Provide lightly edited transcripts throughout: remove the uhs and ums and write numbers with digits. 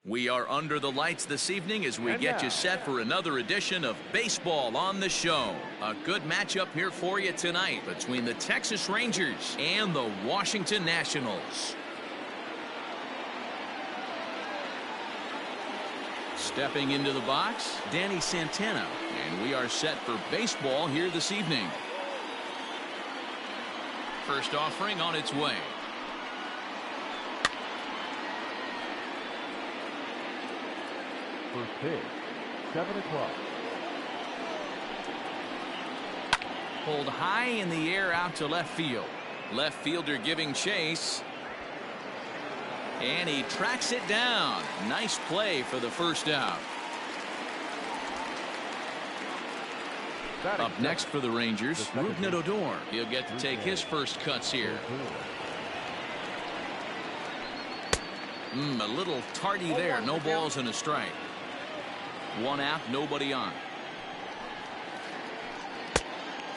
We are under the lights this evening as we get you set for another edition of Baseball on the Show. A good matchup here for you tonight between the Texas Rangers and the Washington Nationals. Stepping into the box, Danny Santana, and we are set for baseball here this evening. First offering on its way. First pitch, 7 o'clock. Pulled high in the air out to left field. Left fielder giving chase. And he tracks it down. Nice play for the first out. Up next for the Rangers, Rougned Odor. He'll get to take his first cuts here. A little tardy there. No balls and a strike. One out, nobody on.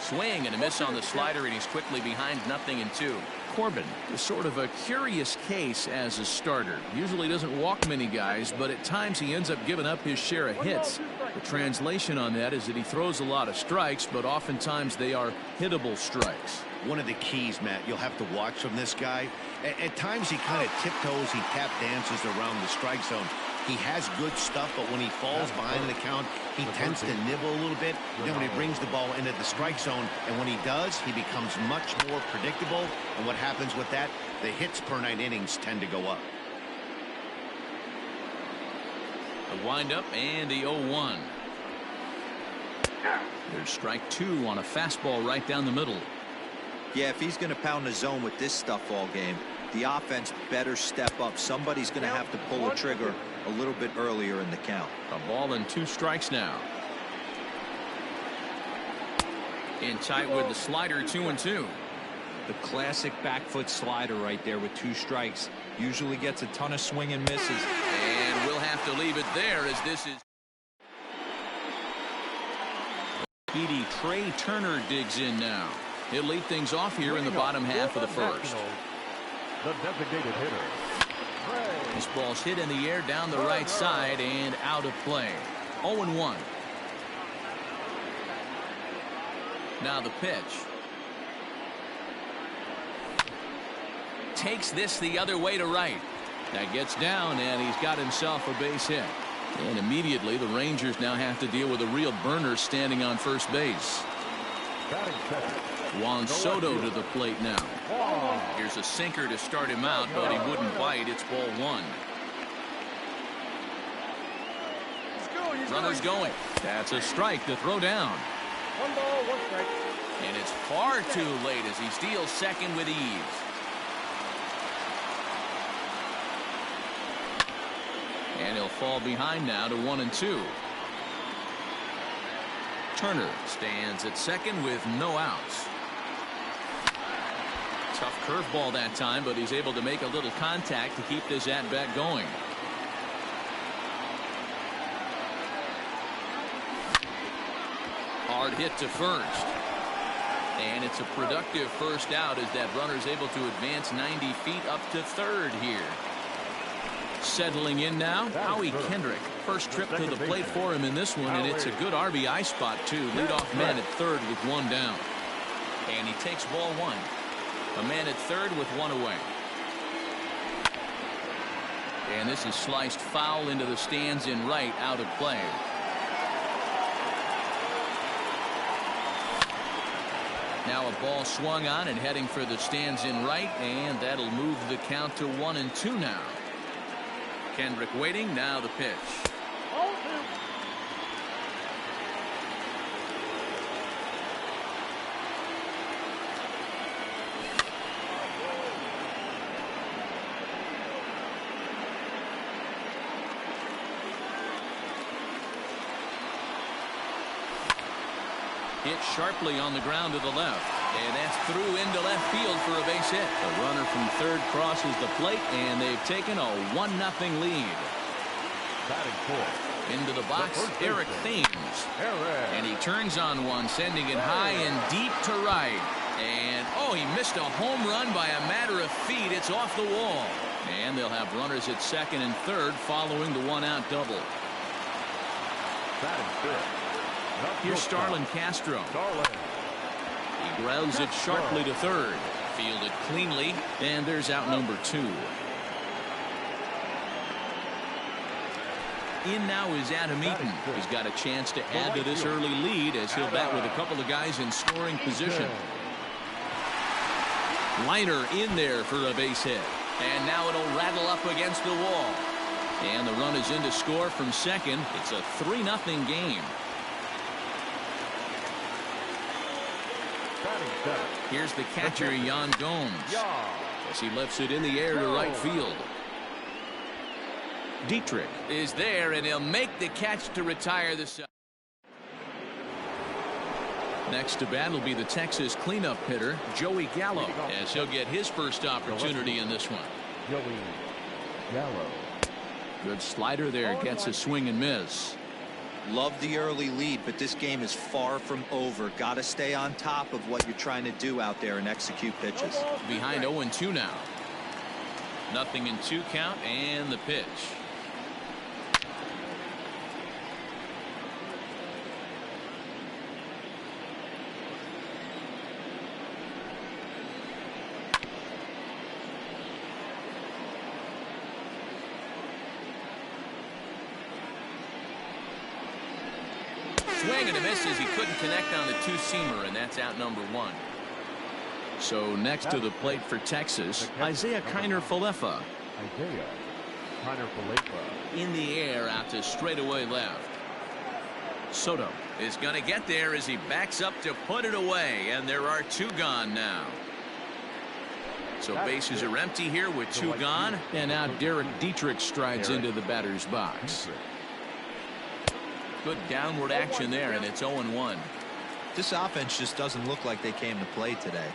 Swing and a miss on the slider, and he's quickly behind 0-2. Corbin is sort of a curious case as a starter. Usually doesn't walk many guys, but at times he ends up giving up his share of hits. The translation on that is that he throws a lot of strikes, but oftentimes they are hittable strikes. One of the keys, Matt, you'll have to watch from this guy. At times he kind of tiptoes, he tap dances around the strike zone. He has good stuff, but when he falls behind in the count, he tends to nibble a little bit. Then when he brings the ball into the strike zone, and when he does, he becomes much more predictable. And what happens with that? The hits per 9 innings tend to go up. The windup and the 0-1. There's strike 2 on a fastball right down the middle. Yeah, if he's going to pound the zone with this stuff all game, the offense better step up. Somebody's going to have to pull the trigger a little bit earlier in the count. A ball and 2 strikes now. In tight with the slider, 2-2. The classic back foot slider right there with 2 strikes. Usually gets a ton of swing and misses. And we'll have to leave it there as this is. Speedy Trey Turner digs in now. He'll lead things off here in the bottom half of the first. The designated hitter. This ball's hit in the air down the right side and out of play. 0-1. Now the pitch. Takes this the other way to right. That gets down, and he's got himself a base hit. And immediately the Rangers now have to deal with a real burner standing on first base. Juan Soto to the plate now. Here's a sinker to start him out, but he wouldn't bite. It's ball 1. Runner's going. That's a strike to throw down. 1 ball, 1 strike. And it's far too late as he steals second with ease. And he'll fall behind now to 1-2. Turner stands at second with no outs. Tough curveball that time, but he's able to make a little contact to keep this at-bat going. Hard hit to first. And it's a productive first out as that runner's able to advance 90 feet up to third here. Settling in now, Howie Kendrick. First trip to the plate for him in this one, and it's a good RBI spot, too. Leadoff man at third with 1 down. And he takes ball 1. A man at third with 1 away. And this is sliced foul into the stands in right, out of play. Now a ball swung on and heading for the stands in right, and that'll move the count to 1-2 now. Kendrick waiting, now the pitch. Hit sharply on the ground to the left, and that's through into left field for a base hit. The runner from third crosses the plate, and they've taken a 1-0 lead. Batting fourth. Into the box, Eric Thames. And he turns on one, sending it high and deep to right. And, oh, he missed a home run by a matter of feet. It's off the wall. And they'll have runners at second and third following the one-out double. That is good. Here's Starlin Castro. He grounds it sharply to third. Fielded cleanly, and there's out number 2. In now is Adam Eaton. He's got a chance to add to this early lead as he'll bat with a couple of guys in scoring position. Liner in there for a base hit. And now it'll rattle up against the wall. And the run is in to score from second. It's a 3-0 game. Here's the catcher, Yan Gomes, as he lifts it in the air to right field. Dietrich is there, and he'll make the catch to retire the side. Next to bat will be the Texas cleanup hitter, Joey Gallo, as he'll get his first opportunity in this one. Joey Gallo. Good slider there, gets a swing and miss. Love the early lead, but this game is far from over. Got to stay on top of what you're trying to do out there and execute pitches. Behind 0-2 now. 0-2 count, and the pitch. Swing and a miss as he couldn't connect on the two-seamer, and that's out number 1. So next to the plate for Texas, Isaiah Kiner-Falefa. In the air out to straightaway left. Soto is going to get there as he backs up to put it away, and there are 2 gone now. So bases are empty here with 2 gone, and now Derek Dietrich strides into the batter's box. Good downward action there, and it's 0-1. This offense just doesn't look like they came to play today.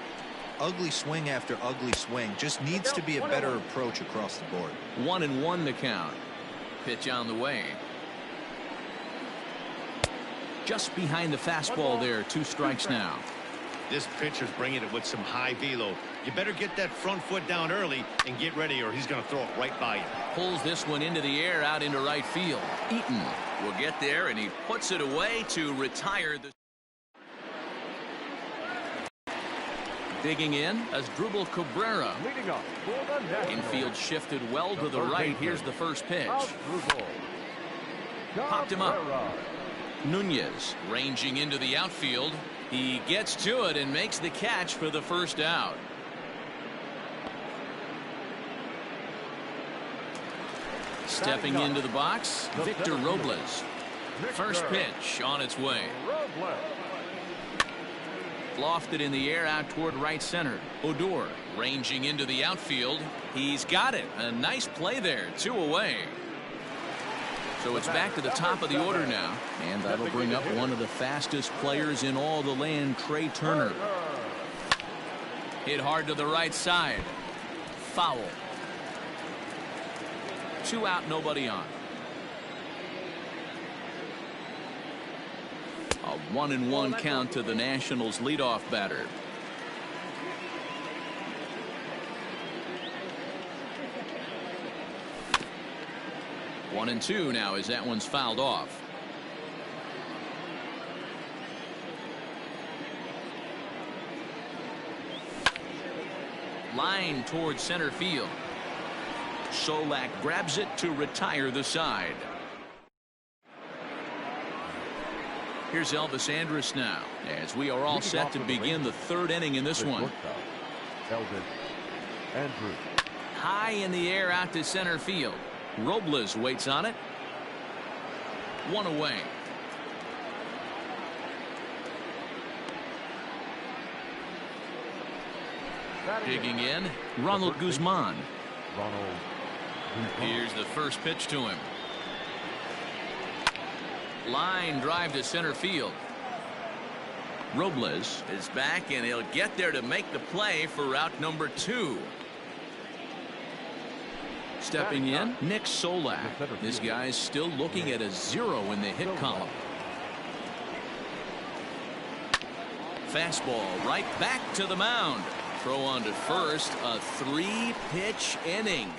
Ugly swing after ugly swing. Just needs to be a better approach across the board. 1-1 the count. Pitch on the way. Just behind the fastball there. 2 strikes now. This pitcher's bringing it with some high velo. You better get that front foot down early and get ready, or he's going to throw it right by you. Pulls this one into the air out into right field. Eaton will get there, and he puts it away to retire the. Digging in as Drupal Cabrera. Infield shifted well to the right. Here's the first pitch. Popped him up. Nunez ranging into the outfield. He gets to it and makes the catch for the first out. Stepping into the box, Victor Robles. First pitch on its way. Lofted in the air out toward right center. Odor ranging into the outfield. He's got it. A nice play there. 2 away. So it's back to the top of the order now, and that'll bring up one of the fastest players in all the land, Trey Turner. Hit hard to the right side. Foul. 2 out, nobody on. A 1-1 count to the Nationals leadoff batter. One and 2 now as that one's fouled off. Line towards center field. Solak grabs it to retire the side. Here's Elvis Andrus now as we are all set to begin the 3rd inning in this one. Elvis Andrus. High in the air out to center field. Robles waits on it. 1 away. Digging in, Ronald Guzman. Here's the first pitch to him. Line drive to center field. Robles is back, and he'll get there to make the play for out number 2. Stepping in, Nick Solak. This guy's still looking at a 0 in the hit column. Fastball right back to the mound. Throw on to first. A 3-pitch inning.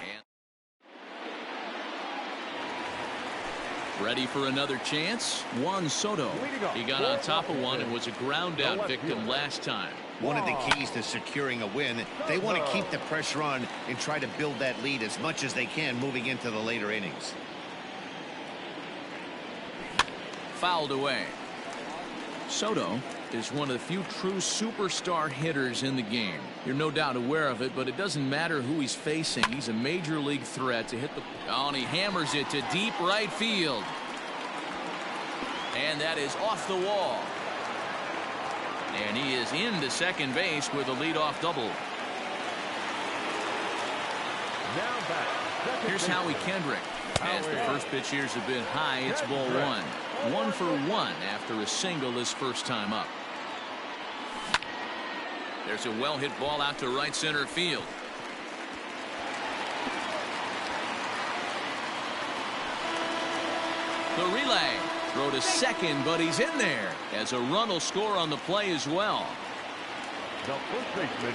Ready for another chance? Juan Soto. He got on top of one and was a ground out victim last time. One of the keys to securing a win, they want to keep the pressure on and try to build that lead as much as they can moving into the later innings. Fouled away. Soto is one of the few true superstar hitters in the game. You're no doubt aware of it, but it doesn't matter who he's facing. He's a major league threat to hit the... Oh, and he hammers it to deep right field. And that is off the wall. And he is into second base with a leadoff double. Now back. Here's Howie Kendrick. As the first pitch here's a bit high, it's ball one. 1 for 1 after a single his first time up. There's a well-hit ball out to right center field. The relay. Throw to second, but he's in there as a run will score on the play as well.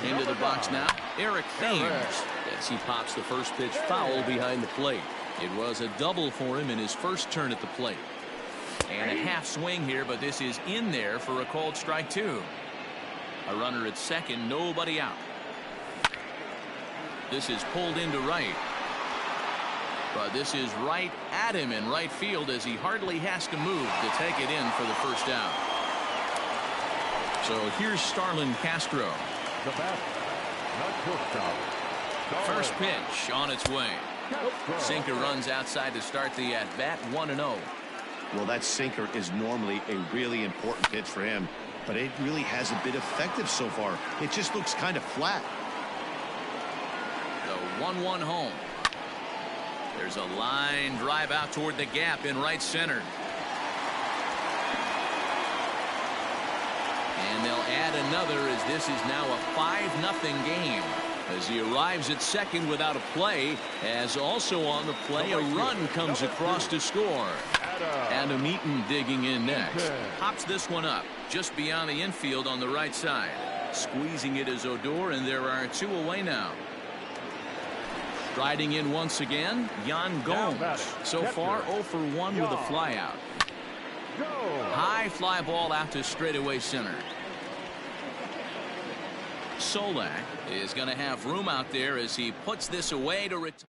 Into the box now, Eric Thames, as he pops the first pitch foul behind the plate. It was a double for him in his first turn at the plate. And a half swing here, but this is in there for a called strike two. A runner at second, nobody out. This is pulled into right. But this is right at him in right field as he hardly has to move to take it in for the first out. So here's Starlin Castro. The bat, not shortstop. First pitch on its way. Sinker runs outside to start the at-bat, 1-0. Well, that sinker is normally a really important pitch for him, but it really hasn't been effective so far. It just looks kind of flat. The 1-1 home. There's a line drive out toward the gap in right center. And they'll add another as this is now a 5-0 game. As he arrives at second without a play, as also on the play a run comes across to score. Adam Eaton digging in next. Pops this one up just beyond the infield on the right side. Squeezing it is Odor, and there are two away now. Striding in once again, Yan Gomes. So far 0 for 1 with a flyout. High fly ball out to straightaway center. Solak is going to have room out there as he puts this away to retire.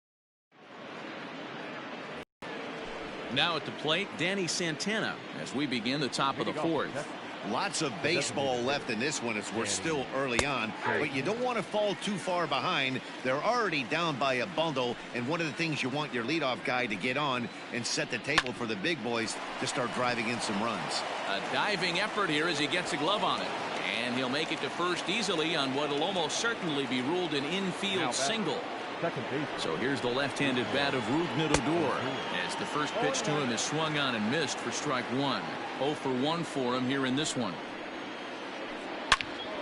Now at the plate, Danny Santana as we begin the top of the fourth. Lots of baseball left in this one as we're still early on, but you don't want to fall too far behind. They're already down by a bundle, and one of the things you want your leadoff guy to get on and set the table for the big boys to start driving in some runs. A diving effort here as he gets a glove on it, and he'll make it to first easily on what will almost certainly be ruled an infield single. So here's the left-handed bat of Rougned Odor as the first pitch to him is swung on and missed for strike one. 0 for 1 for him here in this one.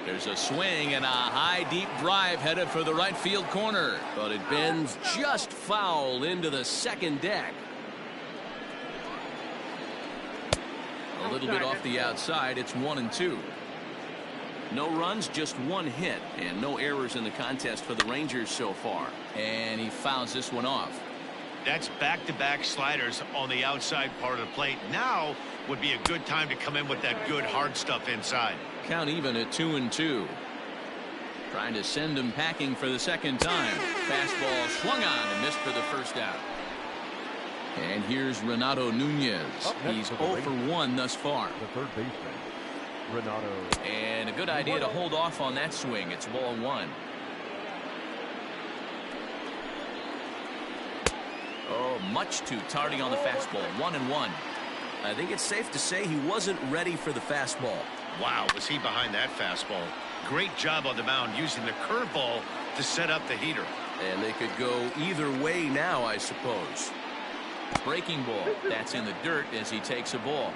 There's a swing and a high deep drive headed for the right field corner, but it bends just foul into the second deck. A little bit off the outside. It's 1-2. No runs, just one hit, and no errors in the contest for the Rangers so far. And he fouls this one off. That's back-to-back sliders on the outside part of the plate. Now would be a good time to come in with that good hard stuff inside. Count even at 2-2. Trying to send him packing for the second time. Fastball swung on and missed for the first out. And here's Renato Nunez. He's 0 for 1 thus far. The third baseman, Renato. And a good idea to hold off on that swing. It's ball one. Oh, much too tardy on the fastball. 1-1. I think it's safe to say he wasn't ready for the fastball. Wow, was he behind that fastball. Great job on the mound using the curveball to set up the heater. And they could go either way now, I suppose. Breaking ball. That's in the dirt as he takes a ball.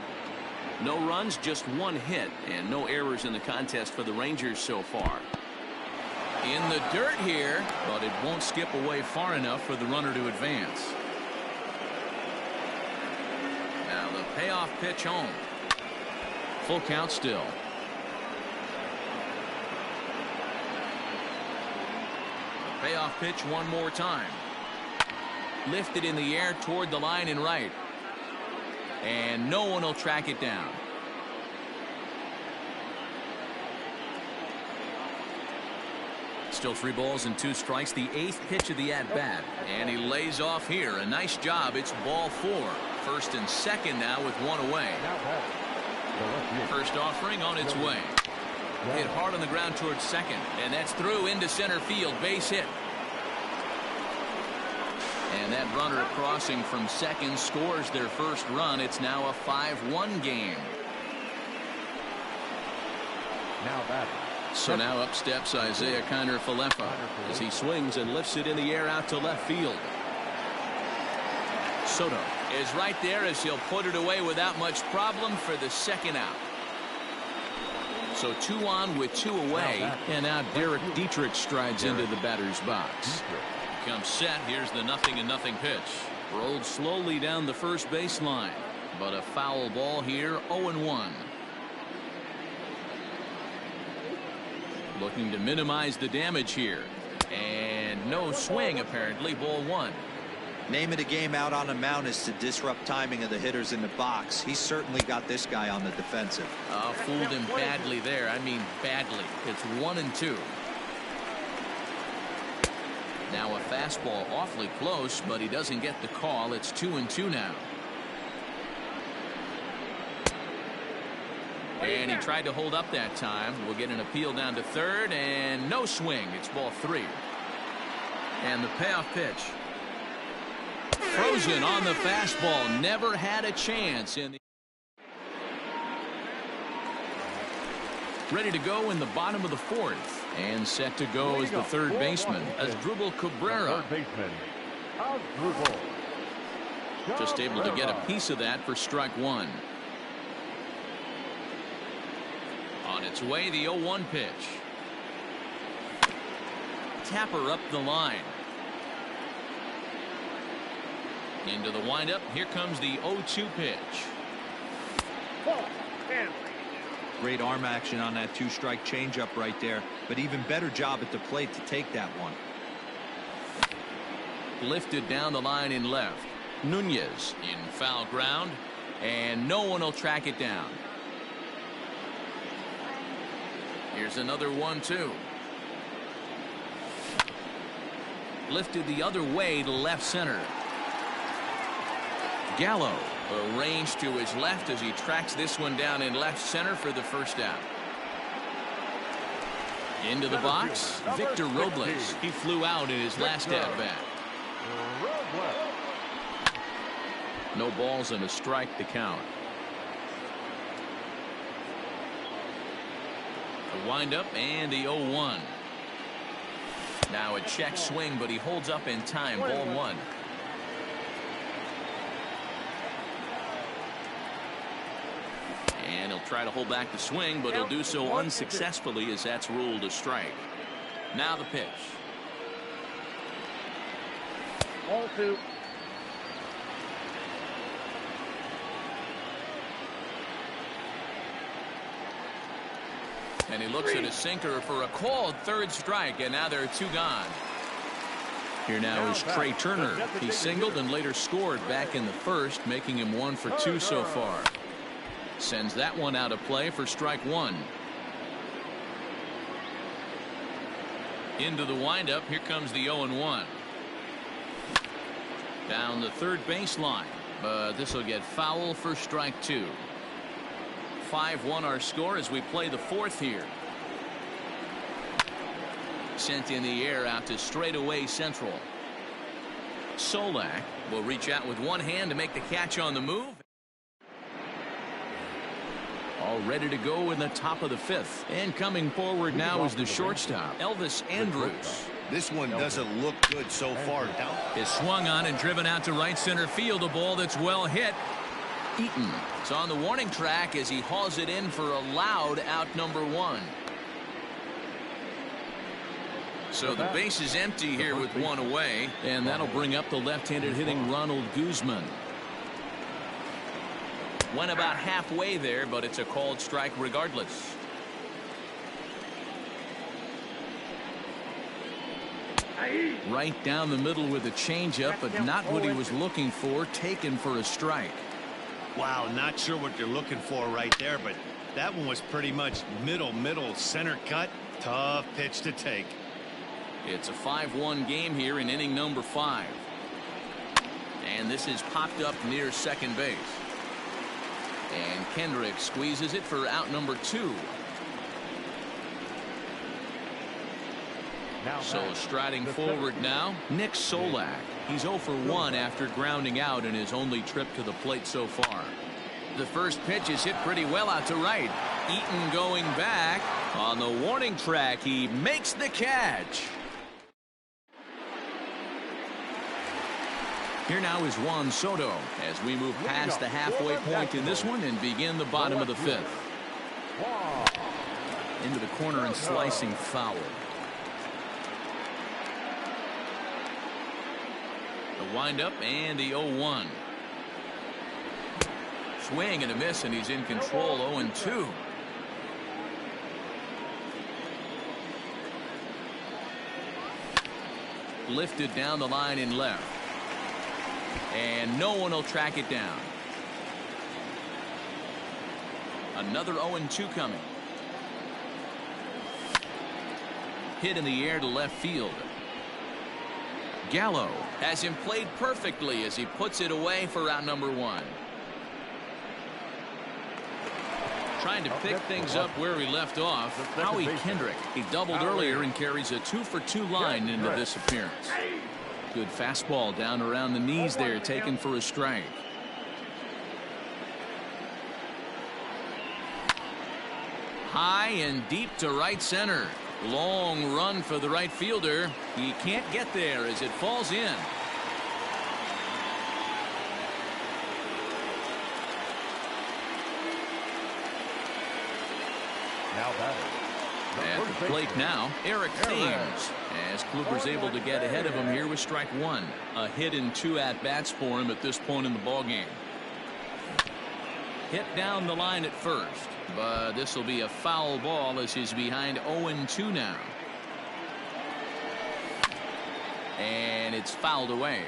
No runs, just one hit, and no errors in the contest for the Rangers so far. In the dirt here, but it won't skip away far enough for the runner to advance. Now the payoff pitch home. Full count still. The payoff pitch one more time. Lifted in the air toward the line and right. and no one will track it down. Still 3 balls and 2 strikes, the 8th pitch of the at-bat. And he lays off here. A nice job. It's ball 4. First and second now with 1 away. First offering on its way. Hit hard on the ground towards second. And that's through into center field. Base hit. And that runner crossing from second scores their first run. It's now a 5-1 game. Now batting. So now up steps Isaiah Kiner-Falefa as he swings and lifts it in the air out to left field. Soto is right there as he'll put it away without much problem for the second out. So 2 on with 2 away, and now Derek Dietrich strides into the batter's box. Comes set. Here's the 0-0 pitch. Rolled slowly down the first baseline, but a foul ball here. 0-1. Looking to minimize the damage here. And no swing, apparently. Ball 1. Name of the game out on the mound is to disrupt timing of the hitters in the box. He's certainly got this guy on the defensive. Fooled him badly there. I mean badly. It's 1-2. Now a fastball awfully close, but he doesn't get the call. It's 2-2 now. And he tried to hold up that time. We'll get an appeal down to third, and no swing. It's ball 3. And the payoff pitch. Frozen on the fastball. Never had a chance in the. Ready to go in the bottom of the 4th. And set to go as the third baseman, Asdrubal Cabrera. Just able to get a piece of that for strike 1. On its way, the 0-1 pitch. Tapper up the line. Into the windup. Here comes the 0-2 pitch. Great arm action on that 2-strike changeup right there, but even better job at the plate to take that one. Lifted down the line in left. Nunez in foul ground, and no one will track it down. Here's another 1-2. Lifted the other way to left center. Gallo arranged to his left as he tracks this one down in left center for the first out. Into the box, Victor Robles. He flew out in his last at bat. No balls and a strike to count. The windup and the 0-1. Now a check swing, but he holds up in time. Ball 1. And he'll try to hold back the swing, but he'll do so unsuccessfully as that's ruled a strike. Now the pitch. Ball 2. And he looks at his sinker for a called third strike, and now there are 2 gone. Here now is Trey Turner. He singled and later scored back in the first, making him 1 for 2 so far. Sends that one out of play for strike 1. Into the windup. Here comes the 0-1. Down the third baseline, but this will get foul for strike 2. 5-1 our score as we play the 4th here. Sent in the air out to straightaway central. Solak will reach out with one hand to make the catch on the move. All ready to go in the top of the 5th. And coming forward now is the shortstop, Elvis Andrus. This one doesn't look good so far. Down. Is swung on and driven out to right center field. A ball that's well hit. Eaton is on the warning track as he hauls it in for a loud out number 1. So the base is empty here with 1 away, and that'll bring up the left-handed hitting Ronald Guzman. Went about halfway there, but it's a called strike regardless. Right down the middle with a changeup, but not what he was looking for, taken for a strike. Wow, not sure what you're looking for right there, but that one was pretty much middle, center cut. Tough pitch to take. It's a 5-1 game here in inning number 5. And this is popped up near second base. And Kendrick squeezes it for out number 2. So striding forward now, Nick Solak. He's 0 for 1 after grounding out in his only trip to the plate so far. The first pitch is hit pretty well out to right. Eaton going back. On the warning track, he makes the catch. Here now is Juan Soto as we move past the halfway point in this one and begin the bottom of the 5th. Into the corner and slicing foul. The windup and the 0-1. Swing and a miss, and he's in control. 0-2. Lifted down the line in left. And no one will track it down. Another 0-2 coming. Hit in the air to left field. Gallo has him played perfectly as he puts it away for out number 1. Trying to pick things up where he left off. Howie Kendrick. He doubled earlier and carries a 2-for-2 line into this appearance. Good fastball down around the knees there, taken for a strike. High and deep to right center. Long run for the right fielder. He can't get there as it falls in. Now batting. At the plate now, Eric Thames, as Kluber's able to get ahead of him here with strike 1. A hit and 2 at-bats for him at this point in the ballgame. Hit down the line at first, but this will be a foul ball as he's behind 0-2 now. And it's fouled away.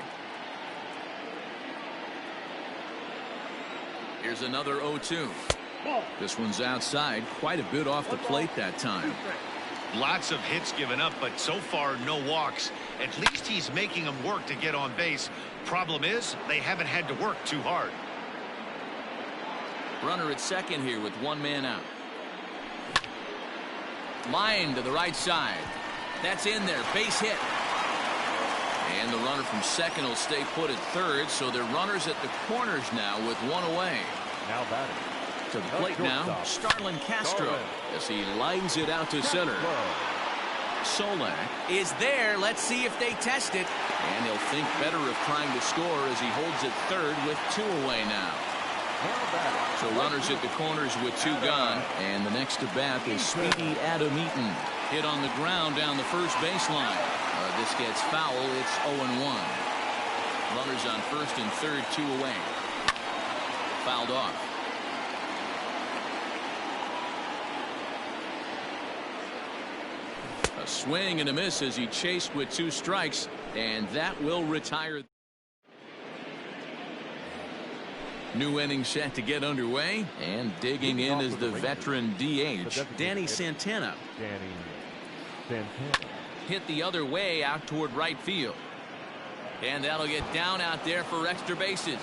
Here's another 0-2. This one's outside, quite a bit off the plate that time. Lots of hits given up, but so far no walks. At least he's making them work to get on base. Problem is, they haven't had to work too hard. Runner at second here with 1 man out. Line to the right side. That's in there. Base hit. And the runner from second will stay put at third, so they're runners at the corners now with 1 away. Now batting. To the plate now, Starlin Castro as he lines it out to center. Solak is there. Let's see if they test it. And he'll think better of trying to score as he holds it third with 2 away now. So runners at the corners with 2 gone. And the next to bat is speedy Adam Eaton. Hit on the ground down the first baseline. This gets foul. It's 0-1. Runners on first and third, 2 away. Fouled off. A swing and a miss as he chased with 2 strikes, and that will retire. New inning set to get underway, and digging in is the veteran DH, Danny Santana. Hit the other way out toward right field. And that'll get down out there for extra bases.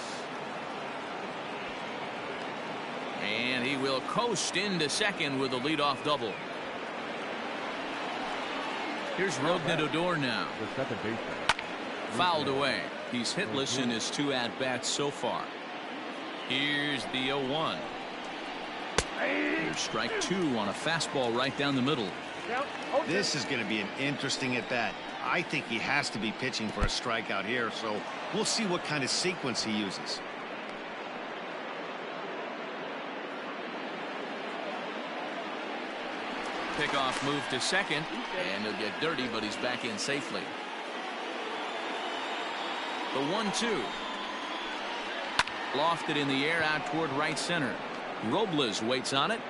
And he will coast into second with a leadoff double. Here's Rougned Odor now. Fouled away. He's hitless in his 2 at-bats so far. Here's the 0-1. Here's strike 2 on a fastball right down the middle. This is going to be an interesting at-bat. I think he has to be pitching for a strikeout here, so we'll see what kind of sequence he uses. Pickoff move to second, and he'll get dirty, but he's back in safely. The 1-2. Lofted in the air out toward right center. Robles waits on it.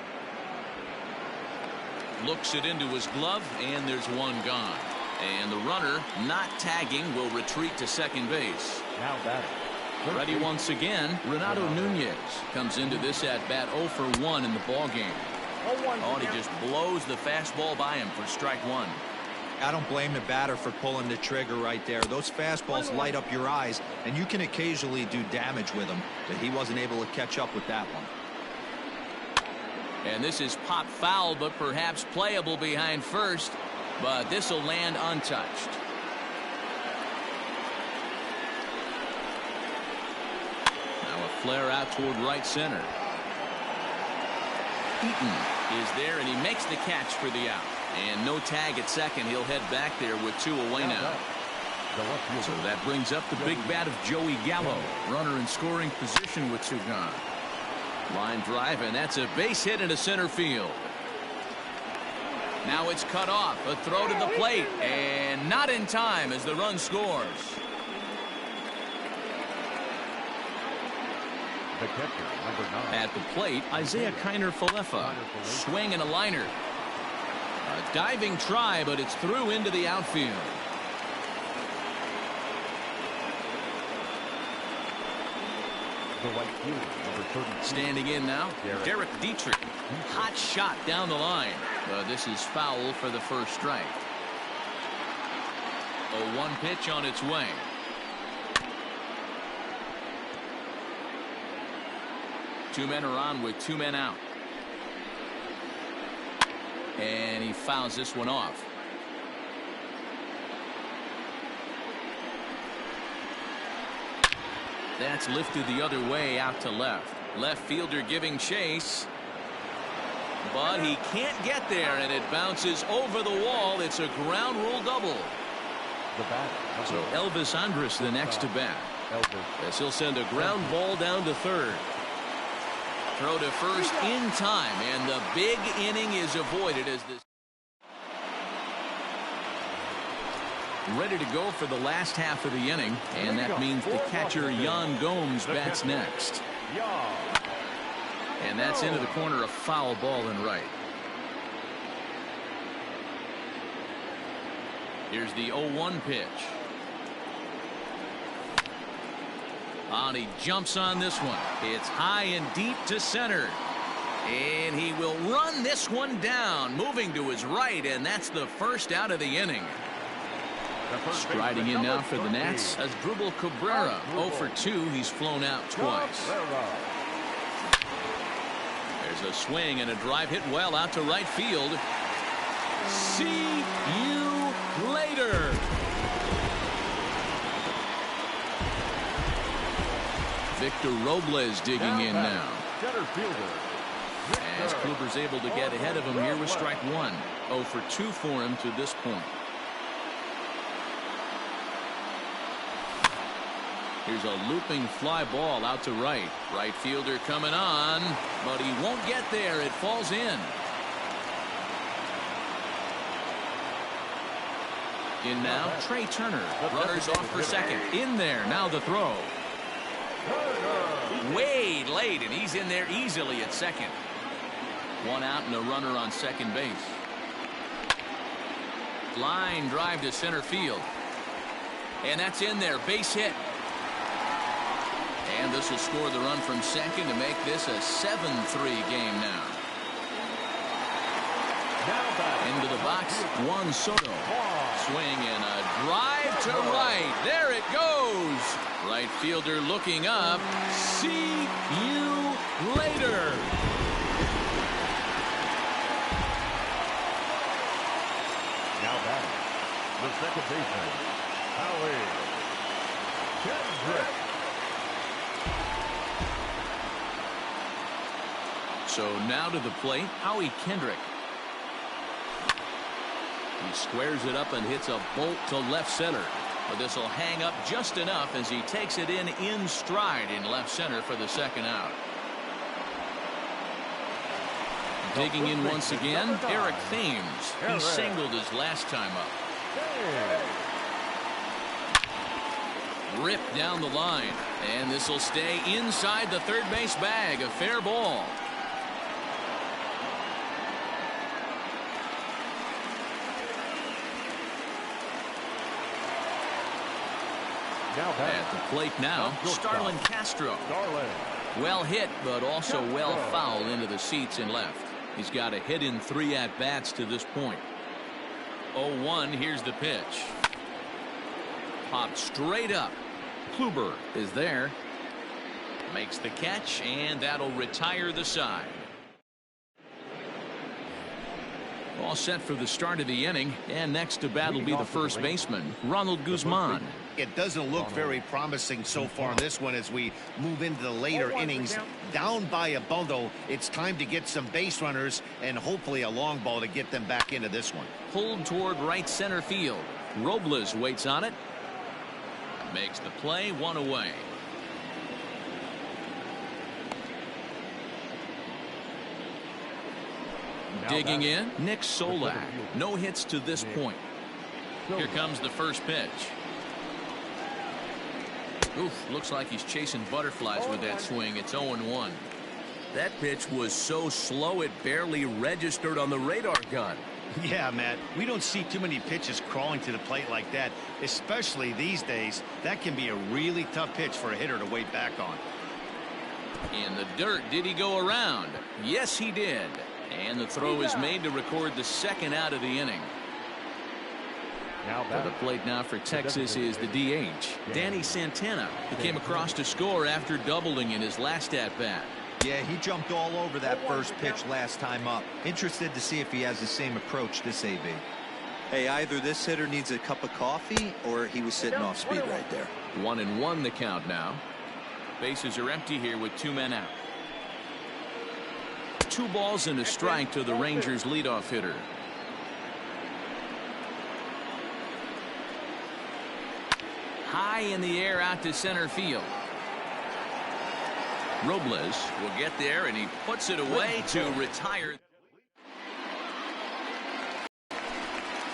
Looks it into his glove, and there's 1 gone. And the runner, not tagging, will retreat to second base. Now batting. Ready once again, Renato Nunez comes into this at-bat 0 for 1 in the ballgame. Oh, and he just blows the fastball by him for strike one. I don't blame the batter for pulling the trigger right there. Those fastballs light up your eyes, and you can occasionally do damage with them, but he wasn't able to catch up with that one. And this is pop foul, but perhaps playable behind first, but this will land untouched. Now a flare out toward right center. Eaton is there, and he makes the catch for the out. And no tag at second. He'll head back there with 2 away now. So that brings up the big bat of Joey Gallo. Runner in scoring position with 2 gone. Line drive, and that's a base hit into center field. Now it's cut off. A throw to the plate, and not in time as the run scores. The catcher, number 9. At the plate, Isaiah Kiner-Falefa. Swing and a liner. A diving try, but it's through into the outfield. The right fielder, number 30. Standing in now, Derek Dietrich. Hot shot down the line. This is foul for the first strike. A 1 pitch on its way. Two men are on with 2 men out. And he fouls this one off. That's lifted the other way out to left. Left fielder giving chase. But he can't get there, and it bounces over the wall. It's a ground rule double. The batter. So Elvis Andrus the next to bat. As he'll send a ground ball down to third. Throw to first in time, and the big inning is avoided as this. Ready to go for the last half of the inning, and that means the catcher Yan Gomes bats next. And that's into the corner, a foul ball and right. Here's the 0-1 pitch. And he jumps on this one. It's high and deep to center. And he will run this one down, moving to his right, and that's the first out of the inning. Striding in now for the Nats as Drupal Cabrera. 0 for 2. He's flown out twice. There's a swing and a drive hit well out to right field. See you later. Victor Robles digging in now. As Kluber's able to get ahead of him here with strike 1. 0 for 2 for him to this point. Here's a looping fly ball out to right. Right fielder coming on, but he won't get there. It falls in. In now, Trey Turner. Runners off for second. In there. Now the throw. Way late, and he's in there easily at second. 1 out and a runner on second base. Line drive to center field. And that's in there. Base hit. And this will score the run from second to make this a 7-3 game now. Into the box, Juan Soto. Swing and a drive to right. There it goes. Right fielder looking up. See you later. Now batting, the second baseman, Howie Kendrick. So now to the plate, Howie Kendrick. He squares it up and hits a bolt to left center. But this will hang up just enough as he takes it in stride in left center for the second out. Digging in once again, Eric Thames. He singled his last time up. Ripped down the line. And this will stay inside the third base bag. A fair ball. Now back. At the plate now, Starlin Castro. Well hit, but also well fouled into the seats and left. He's got a hit in 3 at-bats to this point. 0-1, here's the pitch. Popped straight up. Kluber is there. Makes the catch, and that'll retire the side. All set for the start of the inning, and next to bat will be the first baseman, Ronald Guzman. It doesn't look very promising so far in this one as we move into the later innings. Down by a bundle, it's time to get some base runners and hopefully a long ball to get them back into this one. Pulled toward right center field. Robles waits on it. Makes the play, 1 away. Digging in, Nick Solak. No hits to this point. Here comes the first pitch. Oof, looks like he's chasing butterflies with that swing. It's 0-1. That pitch was so slow it barely registered on the radar gun. Yeah, Matt, we don't see too many pitches crawling to the plate like that, especially these days. That can be a really tough pitch for a hitter to wait back on. In the dirt, did he go around? Yes, he did. And the throw is made to record the second out of the inning. To the plate now for Texas is the DH, Danny Santana, who came across to score after doubling in his last at-bat. Yeah, he jumped all over that first pitch last time up. Interested to see if he has the same approach this AB. Hey, either this hitter needs a cup of coffee or he was sitting off speed right there. 1-1 the count now. Bases are empty here with 2 men out. 2 balls and a strike to the Rangers leadoff hitter. High in the air out to center field. Robles will get there, and he puts it away to retire.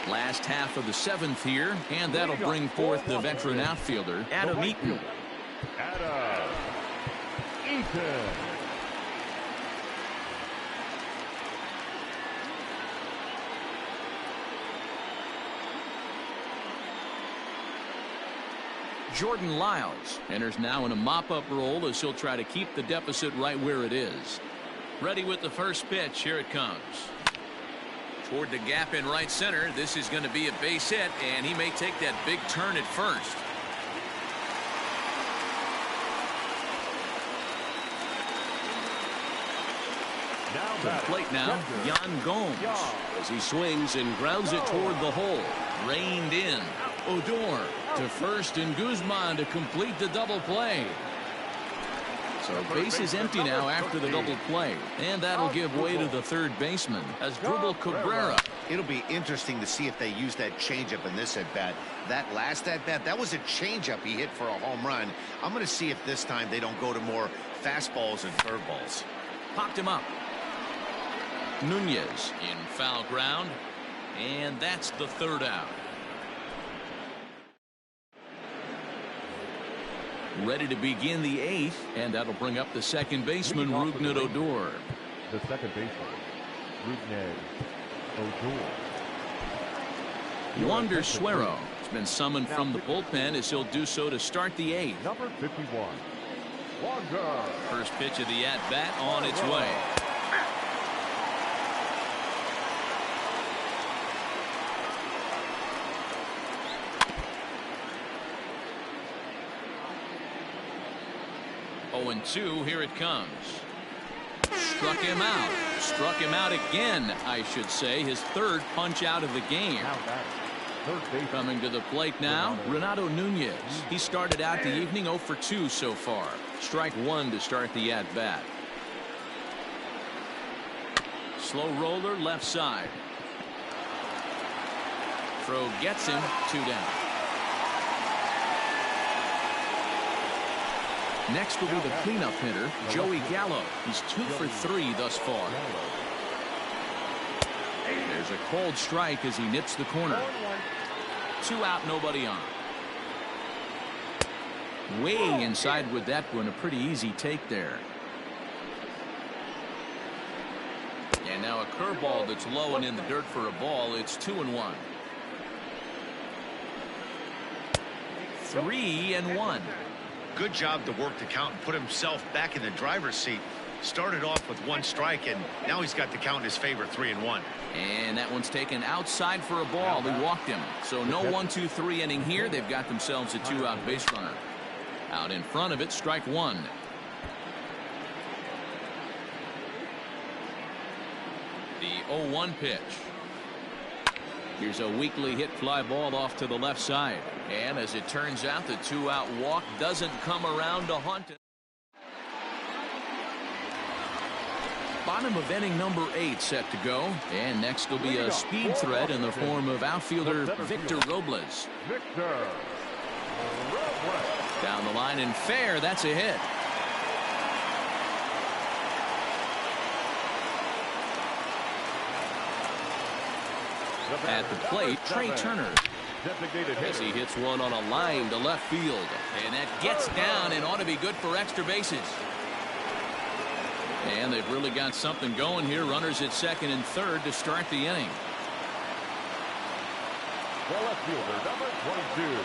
Last half of the 7th here, and that'll bring forth the veteran outfielder, Adam Eaton. Adam Eaton. Jordan Lyles enters now in a mop-up role as he'll try to keep the deficit right where it is. Ready with the first pitch. Here it comes. Toward the gap in right center. This is going to be a base hit, and he may take that big turn at first. To the plate now, Yan Gomes, as he swings and grounds it toward the hole. Reined in. Odor to first, and Guzman to complete the double play. So base is empty now after the double play, and that'll give way to the third baseman, Asdrubal Cabrera. It'll be interesting to see if they use that changeup in this at-bat. That last at-bat, that was a changeup he hit for a home run. I'm going to see if this time they don't go to more fastballs and curveballs. Popped him up. Nunez in foul ground, and that's the third out. Ready to begin the 8th, and that'll bring up the second baseman, Rougned Odor. The second baseman, Rougned Odor. Wander Suero has been summoned from the bullpen as he'll do so to start the 8th. Number 51, Wander. First pitch of the at-bat on its way. Oh, and 2, here it comes. Struck him out. Struck him out again, I should say. His third punch out of the game. Coming to the plate now, Renato Nunez. He started out the evening 0 for 2 so far. Strike 1 to start the at-bat. Slow roller left side. Throw gets him, 2 down. Next will be the cleanup hitter, Joey Gallo. He's 2 for 3 thus far. There's a cold strike as he nips the corner. 2 out, nobody on. Way inside with that one, a pretty easy take there. And now a curveball that's low and in the dirt for a ball. It's 2-1. 3-1. Good job to work the count and put himself back in the driver's seat. Started off with 1 strike, and now he's got the count in his favor, 3-1. And that one's taken outside for a ball. He walked him. So no 1-2-3 inning here. They've got themselves a 2-out base runner. Out in front of it, strike 1. The 0-1 pitch. Here's a weakly hit fly ball off to the left side. And as it turns out, the 2-out walk doesn't come around to haunt it. Bottom of inning number 8 set to go. And next will be a speed threat in the form of outfielder Victor Robles. Down the line and fair. That's a hit. At the plate, Trey Turner. As he hits one on a line to left field. And that gets down and ought to be good for extra bases. And they've really got something going here. Runners at second and third to start the inning. The left fielder, number 22.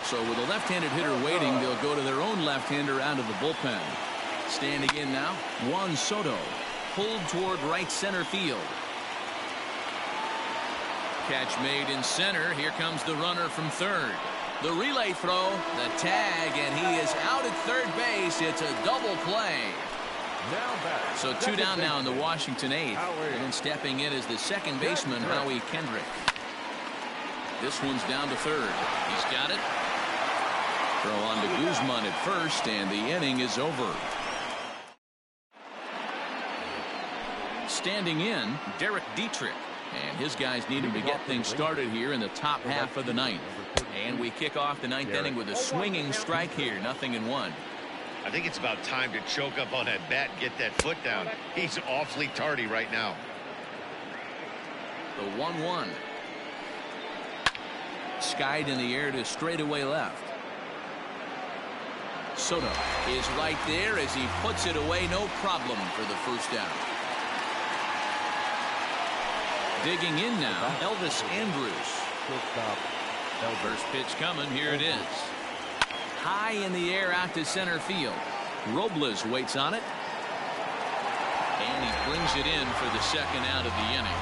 So with a left-handed hitter waiting, they'll go to their own left-hander out of the bullpen. Standing in now, Juan Soto. Pulled toward right center field. Catch made in center. Here comes the runner from third. The relay throw, the tag, and he is out at third base. It's a double play. So 2 down now in the Washington 8th. And stepping in is the second baseman, Howie Kendrick. This one's down to third. He's got it. Throw on to Guzman at first, and the inning is over. Standing in, Derek Dietrich. And his guys need him to get things started here in the top half of the 9th. And we kick off the 9th inning with a swinging strike here, 0-1. I think it's about time to choke up on that bat and get that foot down. He's awfully tardy right now. The 1-1. Skied in the air to straightaway left. Soto is right there as he puts it away, no problem for the first down. Digging in now, Elvis Andrus. First pitch coming, here it is. High in the air out to center field. Robles waits on it. And he brings it in for the second out of the inning.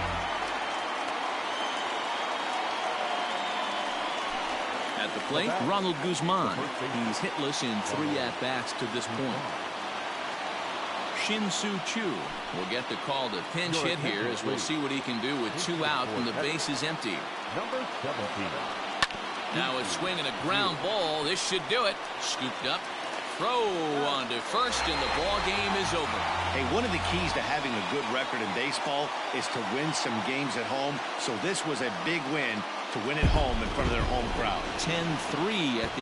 At the plate, Ronald Guzman. He's hitless in 3 at-bats to this point. Shin-Soo Choo will get the call to pinch hit here as we'll see what he can do with 2 out when the base is empty. Number 17. Now a swing and a ground ball. This should do it. Scooped up. Throw on to first, and the ball game is over. Hey, one of the keys to having a good record in baseball is to win some games at home. So this was a big win to win at home in front of their home crowd. 10-3 at the